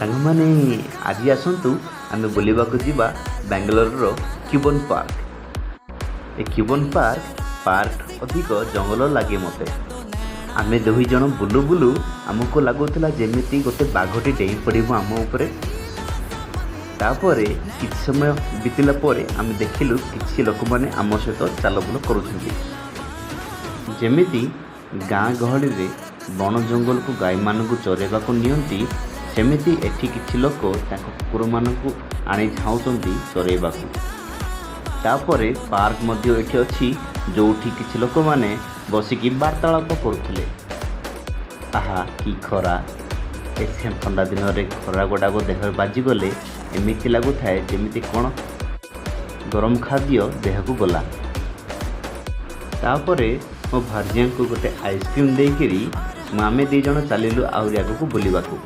ସାଙ୍ଗମାନେ ଆଜି ଆସନ୍ତୁ ଆମେ ବୁଲିବାକୁ ଯିବା ବାଙ୍ଗାଲୋରର କ୍ୟୁବନ୍ ପାର୍କ। ଏ କ୍ୟୁବନ୍ ପାର୍କ ଅଧିକ ଜଙ୍ଗଲ ଲାଗେ ମୋତେ। ଆମେ ଦୁଇ ଜଣ ବୁଲୁ ବୁଲୁ ଆମକୁ ଲାଗୁଥିଲା ଯେମିତି ଗୋଟେ ବାଘଟି ଡେଇଁ ପଡ଼ିବ ଆମ ଉପରେ। ତାପରେ କିଛି ସମୟ ବିତିଲା ପରେ ଆମେ ଦେଖିଲୁ କିଛି ଲୋକମାନେ ଆମ ସହିତ ଚାଲବୁଲ କରୁଛନ୍ତି। ଯେମିତି ଗାଁ ଗହଳିରେ ବଣ ଜଙ୍ଗଲକୁ ଗାଈମାନଙ୍କୁ ଚରେଇବାକୁ ନିଅନ୍ତି, ସେମିତି ଏଠି କିଛି ଲୋକ ତାଙ୍କ କୁକୁରମାନଙ୍କୁ ଆଣି ଝାଉଁଛନ୍ତି ଚରେଇବାକୁ। ତାପରେ ପାର୍କ ମଧ୍ୟ ଏଠି ଅଛି, ଯେଉଁଠି କିଛି ଲୋକମାନେ ବସିକି ବାର୍ତ୍ତାଳାପ କରୁଥିଲେ। ଆହା କି ଖରା! ଏ ଥଣ୍ଡା ଦିନରେ ଖରା ଗୁଡ଼ାକ ଦେହରେ ବାଜିଗଲେ ଏମିତି ଲାଗୁଥାଏ ଯେମିତି କ'ଣ ଗରମ ଖାଦ୍ୟ ଦେହକୁ ଗଲା। ତାପରେ ମୋ ଭାର୍ଯ୍ୟାଙ୍କୁ ଗୋଟେ ଆଇସ୍କ୍ରିମ୍ ଦେଇକରି ଆମେ ଦୁଇ ଜଣ ଚାଲିଲୁ ଆହୁରି ଆଗକୁ ବୁଲିବାକୁ।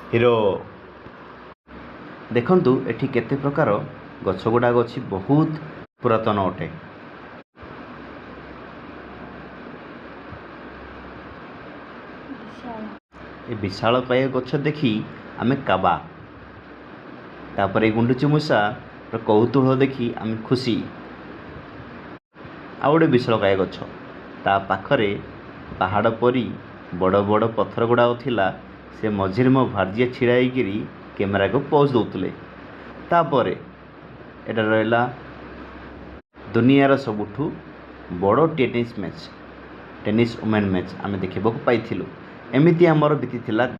ହିରୋ ଦେଖନ୍ତୁ ଏଠି କେତେ ପ୍ରକାର ଗଛ ଗୁଡ଼ାକ ଅଛି, ବହୁତ ପୁରାତନ ଅଟେ। ଏ ବିଶାଳକାୟ ଗଛ ଦେଖି ଆମେ କାବା। ତାପରେ ଗୁଣ୍ଡୁଚି ମୂଷାର କୌତୁହଳ ଦେଖି ଆମେ ଖୁସି। ଆଉ ଗୋଟେ ବିଶାଳକାୟ ଗଛ, ତା ପାଖରେ ପାହାଡ଼ ପରି ବଡ଼ ବଡ଼ ପଥର ଗୁଡ଼ାକ ଥିଲା। ସେ ମଝିରେ ମୋ ଭାର୍ଯ୍ୟା ଛିଡ଼ା ହେଇକିରି କ୍ୟାମେରାକୁ ପୋଜ୍ ଦେଉଥିଲେ। ତାପରେ ଏଟା ରହିଲା ଦୁନିଆର ସବୁଠୁ ବଡ଼ ଟେନିସ୍ ୱମେନ୍ ମ୍ୟାଚ୍ ଆମେ ଦେଖିବାକୁ ପାଇଥିଲୁ। ଏମିତି ଆମର ବିତିଥିଲା